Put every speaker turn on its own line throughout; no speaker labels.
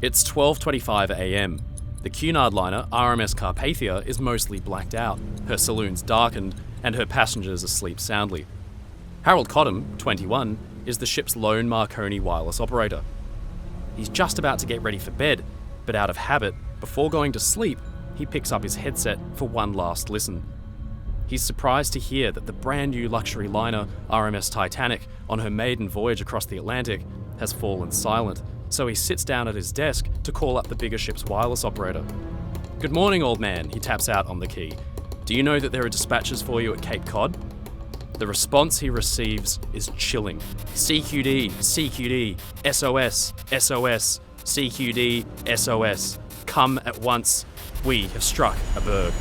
It's 12:25 a.m. The Cunard liner RMS Carpathia is mostly blacked out, her saloons darkened, and her passengers asleep soundly. Harold Cottam, 21, is the ship's lone Marconi wireless operator. He's just about to get ready for bed, but out of habit, before going to sleep, he picks up his headset for one last listen. He's surprised to hear that the brand new luxury liner RMS Titanic, on her maiden voyage across the Atlantic, has fallen silent, so he sits down at his desk to call up the bigger ship's wireless operator. "Good morning, old man," he taps out on the key. "Do you know that there are dispatches for you at Cape Cod?" The response he receives is chilling. "CQD, CQD, SOS, SOS, CQD, SOS. Come at once. We have struck a berg."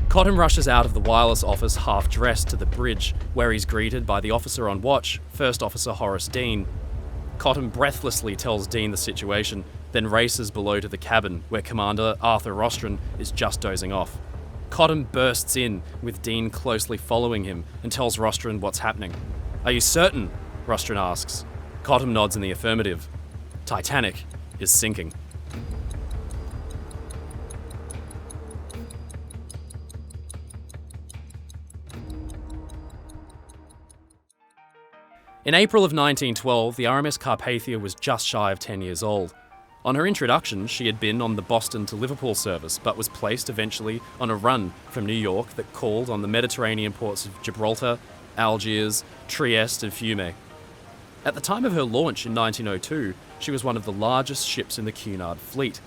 Cottam rushes out of the wireless office half-dressed to the bridge, where he's greeted by the officer on watch, First Officer Horace Dean. Cottam breathlessly tells Dean the situation, then races below to the cabin, where Commander Arthur Rostron is just dozing off. Cottam bursts in, with Dean closely following him, and tells Rostron what's happening. "Are you certain?" Rostron asks. Cottam nods in the affirmative. Titanic is sinking. In April of 1912, the RMS Carpathia was just shy of 10 years old. On her introduction, she had been on the Boston to Liverpool service, but was placed eventually on a run from New York that called on the Mediterranean ports of Gibraltar, Algiers, Trieste and Fiume. At the time of her launch in 1902, she was one of the largest ships in the Cunard fleet.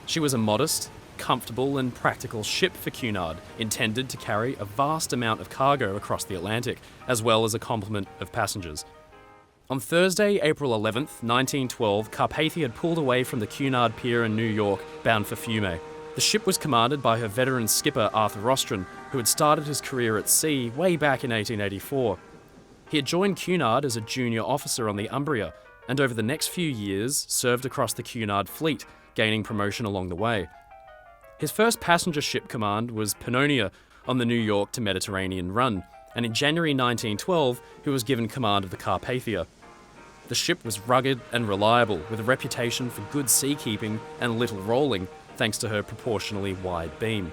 She was a modest, comfortable and practical ship for Cunard, intended to carry a vast amount of cargo across the Atlantic, as well as a complement of passengers. On Thursday, April 11th, 1912, Carpathia had pulled away from the Cunard pier in New York, bound for Fiume. The ship was commanded by her veteran skipper Arthur Rostron, who had started his career at sea way back in 1884. He had joined Cunard as a junior officer on the Umbria, and over the next few years served across the Cunard fleet, gaining promotion along the way. His first passenger ship command was Pannonia on the New York to Mediterranean run, and in January 1912, he was given command of the Carpathia. The ship was rugged and reliable, with a reputation for good seakeeping and little rolling, thanks to her proportionally wide beam.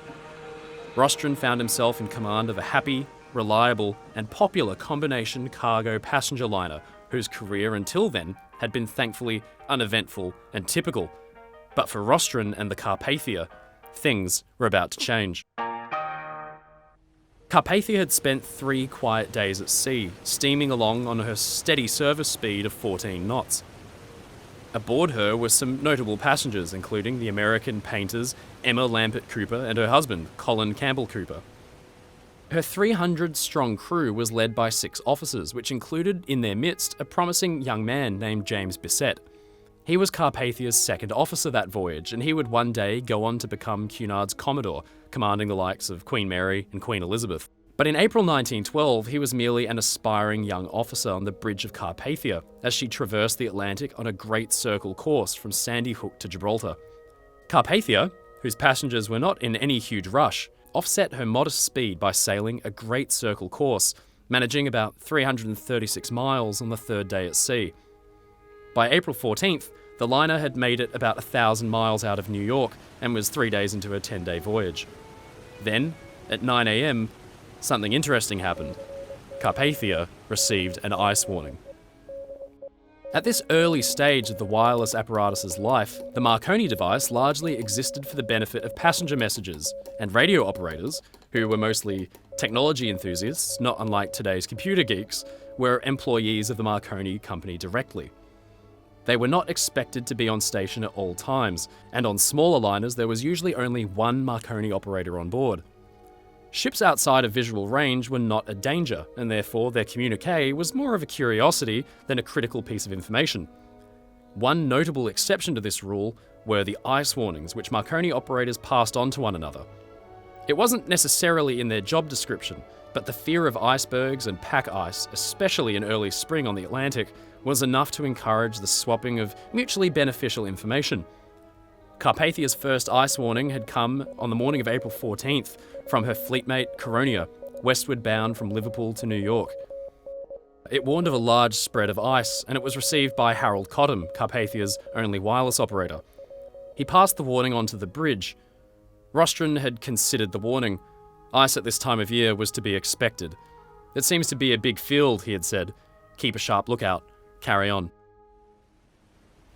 Rostron found himself in command of a happy, reliable, and popular combination cargo passenger liner, whose career until then had been thankfully uneventful and typical. But for Rostron and the Carpathia, things were about to change. Carpathia had spent 3 quiet days at sea, steaming along on her steady service speed of 14 knots. Aboard her were some notable passengers, including the American painters Emma Lambert Cooper and her husband, Colin Campbell Cooper. Her 300-strong crew was led by 6 officers, which included in their midst a promising young man named James Bissett. He was Carpathia's second officer that voyage, and he would one day go on to become Cunard's Commodore, commanding the likes of Queen Mary and Queen Elizabeth. But in April 1912, he was merely an aspiring young officer on the bridge of Carpathia, as she traversed the Atlantic on a great circle course from Sandy Hook to Gibraltar. Carpathia, whose passengers were not in any huge rush, offset her modest speed by sailing a great circle course, managing about 336 miles on the 3rd day at sea. By April 14th, the liner had made it about 1,000 miles out of New York and was 3 days into her 10-day voyage. Then, at 9 a.m, something interesting happened. Carpathia received an ice warning. At this early stage of the wireless apparatus's life, the Marconi device largely existed for the benefit of passenger messages, and radio operators, who were mostly technology enthusiasts, not unlike today's computer geeks, were employees of the Marconi company directly. They were not expected to be on station at all times, and on smaller liners there was usually only one Marconi operator on board. Ships outside of visual range were not a danger, and therefore their communique was more of a curiosity than a critical piece of information. One notable exception to this rule were the ice warnings, which Marconi operators passed on to one another. It wasn't necessarily in their job description, but the fear of icebergs and pack ice, especially in early spring on the Atlantic, was enough to encourage the swapping of mutually beneficial information. Carpathia's first ice warning had come on the morning of April 14th from her fleetmate Coronia, westward bound from Liverpool to New York. It warned of a large spread of ice, and it was received by Harold Cottam, Carpathia's only wireless operator. He passed the warning on to the bridge. Rostron had considered the warning. Ice at this time of year was to be expected. It seems to be a big field, he had said. Keep a sharp lookout. Carry on.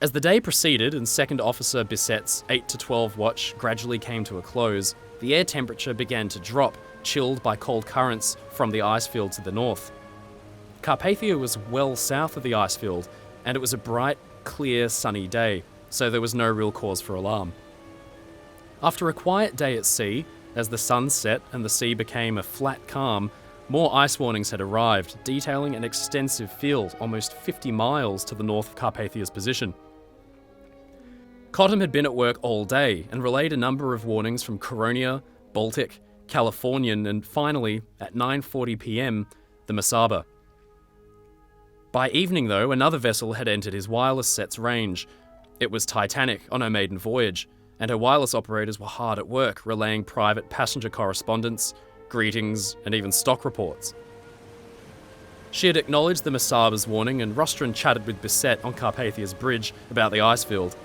As the day proceeded and Second Officer Bisset's 8 to 12 watch gradually came to a close, the air temperature began to drop, chilled by cold currents from the ice field to the north. Carpathia was well south of the ice field, and it was a bright, clear, sunny day, so there was no real cause for alarm. After a quiet day at sea, as the sun set and the sea became a flat calm, more ice warnings had arrived, detailing an extensive field almost 50 miles to the north of Carpathia's position. Cottam had been at work all day and relayed a number of warnings from Coronia, Baltic, Californian, and finally, at 9:40 p.m, the Mesaba. By evening, though, another vessel had entered his wireless set's range. It was Titanic on her maiden voyage, and her wireless operators were hard at work relaying private passenger correspondence, greetings, and even stock reports. She had acknowledged the Mesaba's warning, and Rostron chatted with Bisset on Carpathia's bridge about the ice field.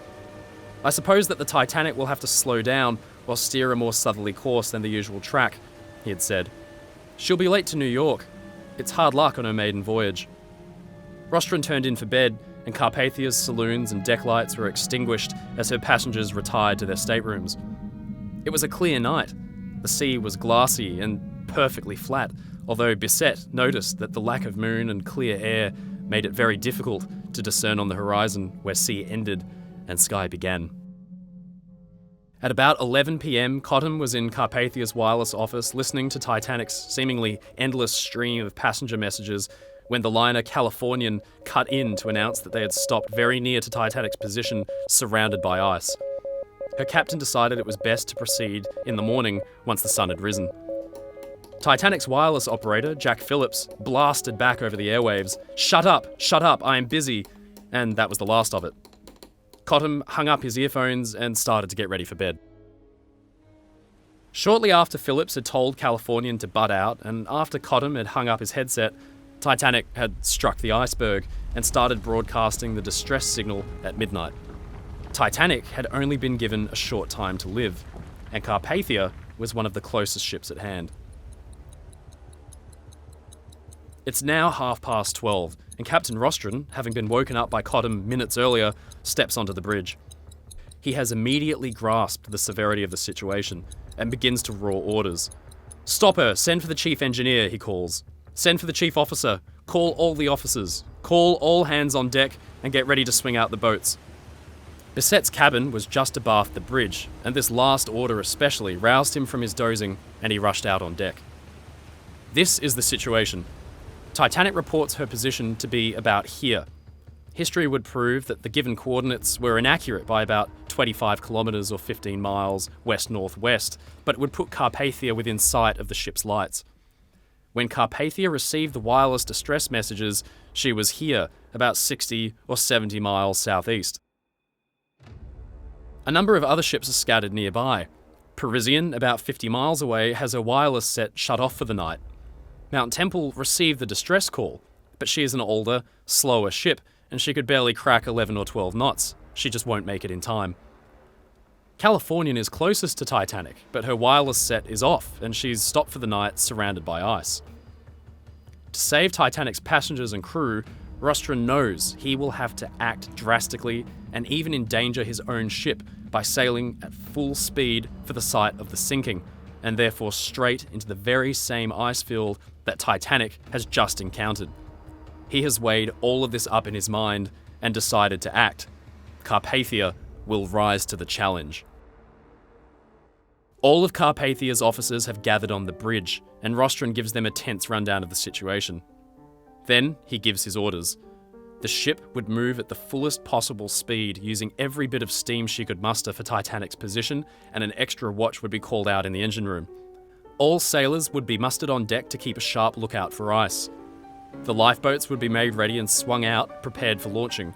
I suppose that the Titanic will have to slow down or steer a more southerly course than the usual track, he had said. She'll be late to New York. It's hard luck on her maiden voyage. Rostron turned in for bed, and Carpathia's saloons and deck lights were extinguished as her passengers retired to their staterooms. It was a clear night. The sea was glassy and perfectly flat, although Bisset noticed that the lack of moon and clear air made it very difficult to discern on the horizon where sea ended and sky began. At about 11 p.m, Cottam was in Carpathia's wireless office listening to Titanic's seemingly endless stream of passenger messages when the liner Californian cut in to announce that they had stopped very near to Titanic's position, surrounded by ice. Her captain decided it was best to proceed in the morning once the sun had risen. Titanic's wireless operator, Jack Phillips, blasted back over the airwaves, shut up, I am busy," and that was the last of it. Cottam hung up his earphones and started to get ready for bed. Shortly after Phillips had told Californian to butt out, and after Cottam had hung up his headset, Titanic had struck the iceberg and started broadcasting the distress signal at midnight. Titanic had only been given a short time to live, and Carpathia was one of the closest ships at hand. It's now 12:30, and Captain Rostron, having been woken up by Cottam minutes earlier, steps onto the bridge. He has immediately grasped the severity of the situation and begins to roar orders. "Stop her! Send for the chief engineer," he calls. "Send for the chief officer. Call all the officers. Call all hands on deck and get ready to swing out the boats." Bisset's cabin was just abaft the bridge, and this last order especially roused him from his dozing, and he rushed out on deck. This is the situation. Titanic reports her position to be about here. History would prove that the given coordinates were inaccurate by about 25 kilometres or 15 miles west-northwest, but it would put Carpathia within sight of the ship's lights. When Carpathia received the wireless distress messages, she was here, about 60 or 70 miles southeast. A number of other ships are scattered nearby. Parisian, about 50 miles away, has her wireless set shut off for the night. Mount Temple received the distress call, but she is an older, slower ship, and she could barely crack 11 or 12 knots. She just won't make it in time. Californian is closest to Titanic, but her wireless set is off, and she's stopped for the night surrounded by ice. To save Titanic's passengers and crew, Rostron knows he will have to act drastically and even endanger his own ship by sailing at full speed for the site of the sinking, and therefore straight into the very same ice field that Titanic has just encountered. He has weighed all of this up in his mind and decided to act. Carpathia will rise to the challenge. All of Carpathia's officers have gathered on the bridge, and Rostron gives them a tense rundown of the situation. Then he gives his orders. The ship would move at the fullest possible speed, using every bit of steam she could muster for Titanic's position, and an extra watch would be called out in the engine room. All sailors would be mustered on deck to keep a sharp lookout for ice. The lifeboats would be made ready and swung out, prepared for launching.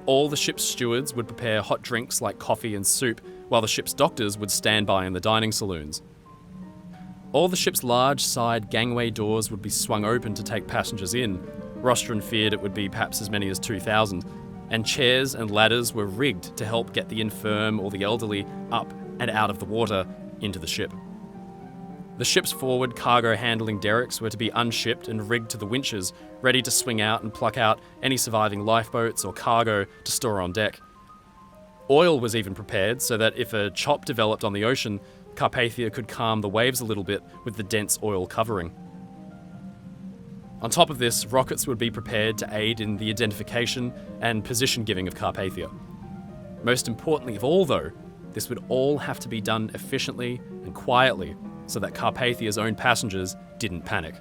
All the ship's stewards would prepare hot drinks like coffee and soup, while the ship's doctors would stand by in the dining saloons. All the ship's large side gangway doors would be swung open to take passengers in. Rostron feared it would be perhaps as many as 2,000, and chairs and ladders were rigged to help get the infirm or the elderly up and out of the water into the ship. The ship's forward cargo handling derricks were to be unshipped and rigged to the winches, ready to swing out and pluck out any surviving lifeboats or cargo to store on deck. Oil was even prepared so that if a chop developed on the ocean, Carpathia could calm the waves a little bit with the dense oil covering. On top of this, rockets would be prepared to aid in the identification and position giving of Carpathia. Most importantly of all, though, this would all have to be done efficiently and quietly so that Carpathia's own passengers didn't panic.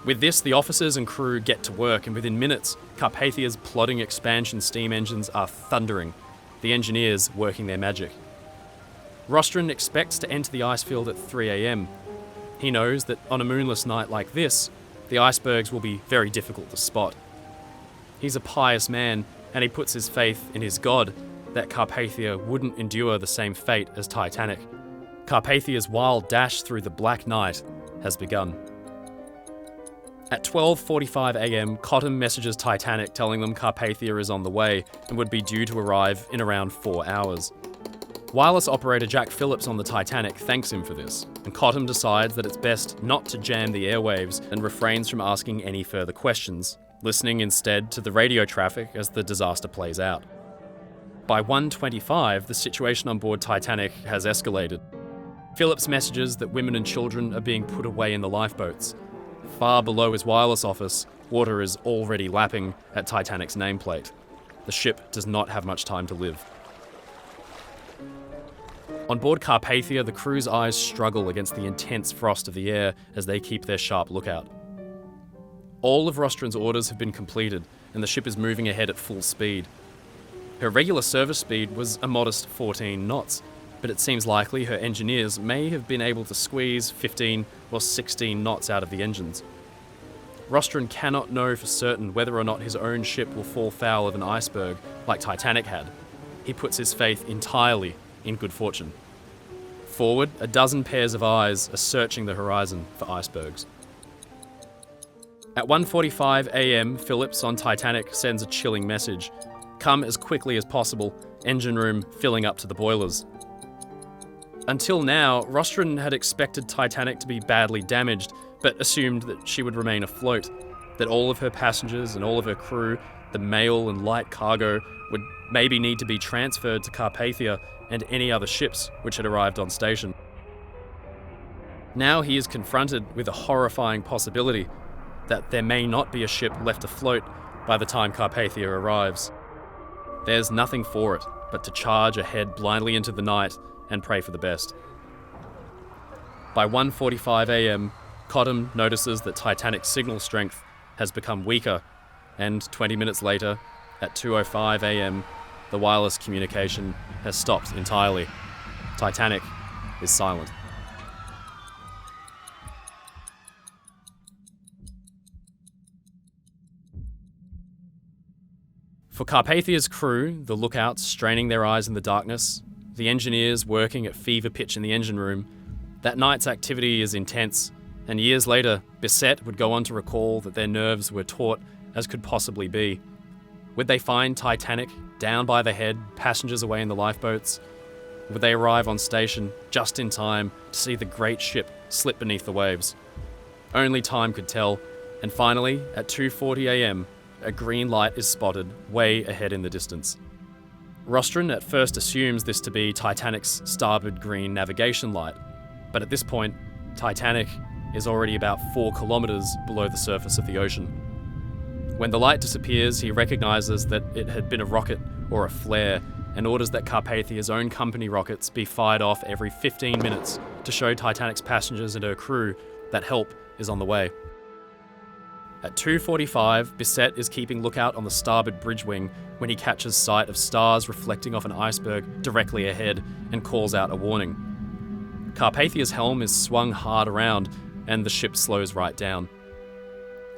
With this, the officers and crew get to work, and within minutes, Carpathia's plodding expansion steam engines are thundering, the engineers working their magic. Rostron expects to enter the ice field at 3 a.m. He knows that on a moonless night like this, the icebergs will be very difficult to spot. He's a pious man, and he puts his faith in his God that Carpathia wouldn't endure the same fate as Titanic. Carpathia's wild dash through the black night has begun. At 12:45 a.m, Cottam messages Titanic telling them Carpathia is on the way and would be due to arrive in around 4 hours. Wireless operator Jack Phillips on the Titanic thanks him for this, and Cottam decides that it's best not to jam the airwaves and refrains from asking any further questions, listening instead to the radio traffic as the disaster plays out. By 1:25, the situation on board Titanic has escalated. Phillips messages that women and children are being put away in the lifeboats. Far below his wireless office, water is already lapping at Titanic's nameplate. The ship does not have much time to live. On board Carpathia, the crew's eyes struggle against the intense frost of the air as they keep their sharp lookout. All of Rostron's orders have been completed, and the ship is moving ahead at full speed. Her regular service speed was a modest 14 knots, but it seems likely her engineers may have been able to squeeze 15 or 16 knots out of the engines. Rostron cannot know for certain whether or not his own ship will fall foul of an iceberg like Titanic had. He puts his faith entirely in good fortune. Forward, a dozen pairs of eyes are searching the horizon for icebergs. At 1:45 a.m, Phillips on Titanic sends a chilling message. Come as quickly as possible, engine room filling up to the boilers. Until now, Rostron had expected Titanic to be badly damaged, but assumed that she would remain afloat, that all of her passengers and all of her crew, the mail and light cargo, would maybe need to be transferred to Carpathia and any other ships which had arrived on station. Now he is confronted with a horrifying possibility that there may not be a ship left afloat by the time Carpathia arrives. There's nothing for it but to charge ahead blindly into the night and pray for the best. By 1:45 a.m, Cottam notices that Titanic's signal strength has become weaker, and 20 minutes later, at 2:05 a.m, the wireless communication has stopped entirely. Titanic is silent. For Carpathia's crew, the lookouts straining their eyes in the darkness, the engineers working at fever pitch in the engine room, that night's activity is intense, and years later, Bissett would go on to recall that their nerves were taut as could possibly be. Would they find Titanic down by the head, passengers away in the lifeboats? Would they arrive on station just in time to see the great ship slip beneath the waves? Only time could tell, and finally, at 2:40 a.m, a green light is spotted way ahead in the distance. Rostron at first assumes this to be Titanic's starboard green navigation light, but at this point, Titanic is already about 4 kilometers below the surface of the ocean. When the light disappears, he recognizes that it had been a rocket or a flare, and orders that Carpathia's own company rockets be fired off every 15 minutes to show Titanic's passengers and her crew that help is on the way. At 2:45, Bissett is keeping lookout on the starboard bridge wing when he catches sight of stars reflecting off an iceberg directly ahead and calls out a warning. Carpathia's helm is swung hard around and the ship slows right down.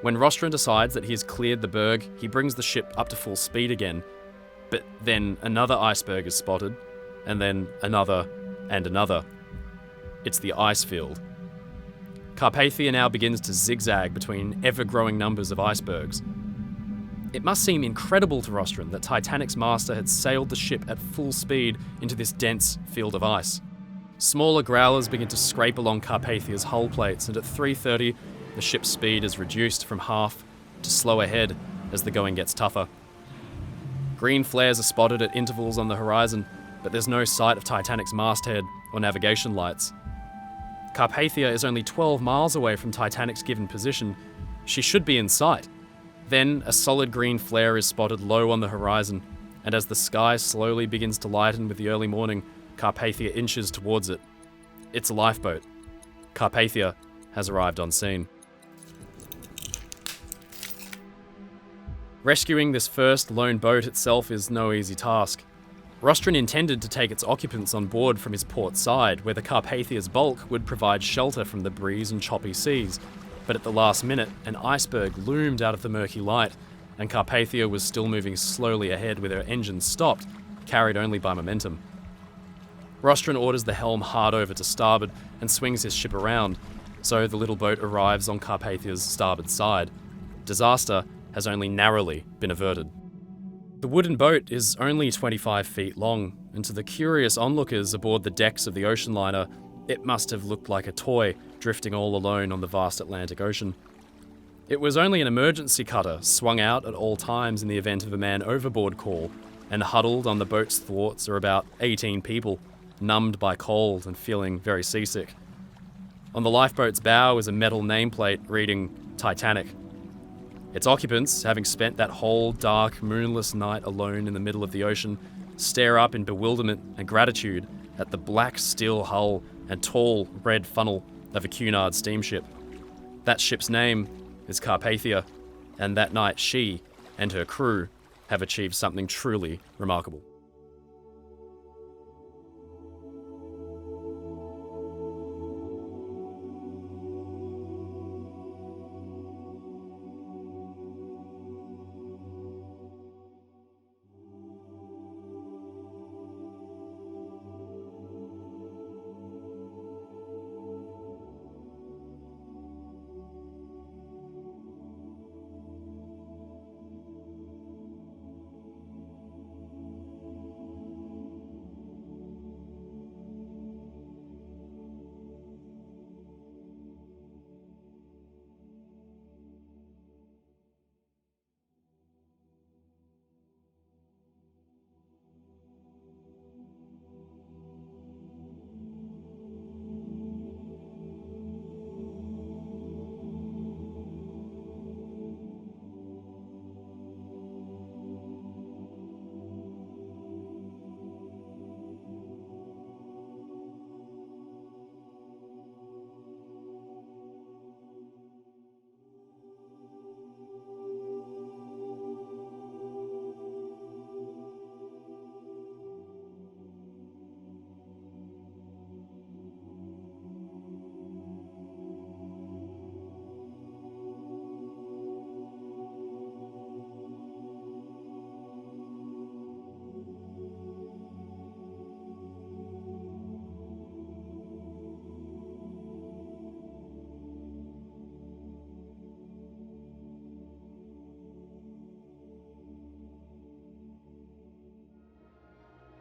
When Rostron decides that he has cleared the berg, he brings the ship up to full speed again, but then another iceberg is spotted, and then another and another. It's the ice field. Carpathia now begins to zigzag between ever-growing numbers of icebergs. It must seem incredible to Rostron that Titanic's master had sailed the ship at full speed into this dense field of ice. Smaller growlers begin to scrape along Carpathia's hull plates, and at 3:30, the ship's speed is reduced from half to slow ahead as the going gets tougher. Green flares are spotted at intervals on the horizon, but there's no sight of Titanic's masthead or navigation lights. Carpathia is only 12 miles away from Titanic's given position. She should be in sight. Then a solid green flare is spotted low on the horizon, and as the sky slowly begins to lighten with the early morning, Carpathia inches towards it. It's a lifeboat. Carpathia has arrived on scene. Rescuing this first lone boat itself is no easy task. Rostron intended to take its occupants on board from his port side, where the Carpathia's bulk would provide shelter from the breeze and choppy seas. But at the last minute, an iceberg loomed out of the murky light, and Carpathia was still moving slowly ahead with her engines stopped, carried only by momentum. Rostron orders the helm hard over to starboard and swings his ship around, so the little boat arrives on Carpathia's starboard side. Disaster has only narrowly been averted. The wooden boat is only 25 feet long, and to the curious onlookers aboard the decks of the Oceanliner, it must have looked like a toy drifting all alone on the vast Atlantic Ocean. It was only an emergency cutter swung out at all times in the event of a man overboard call, and huddled on the boat's thwarts are about 18 people, numbed by cold and feeling very seasick. On the lifeboat's bow is a metal nameplate reading Titanic. Its occupants, having spent that whole dark, moonless night alone in the middle of the ocean, stare up in bewilderment and gratitude at the black steel hull and tall red funnel of a Cunard steamship. That ship's name is Carpathia, and that night she and her crew have achieved something truly remarkable.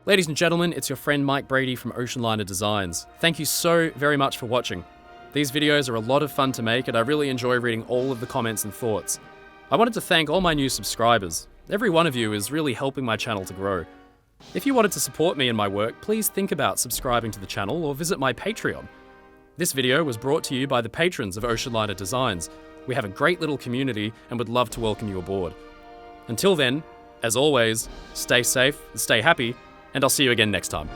Ladies and gentlemen, it's your friend Mike Brady from Oceanliner Designs. Thank you so very much for watching. These videos are a lot of fun to make, and I really enjoy reading all of the comments and thoughts. I wanted to thank all my new subscribers. Every one of you is really helping my channel to grow. If you wanted to support me in my work, please think about subscribing to the channel or visit my Patreon. This video was brought to you by the patrons of Oceanliner Designs. We have a great little community and would love to welcome you aboard. Until then, as always, stay safe, stay happy, and I'll see you again next time.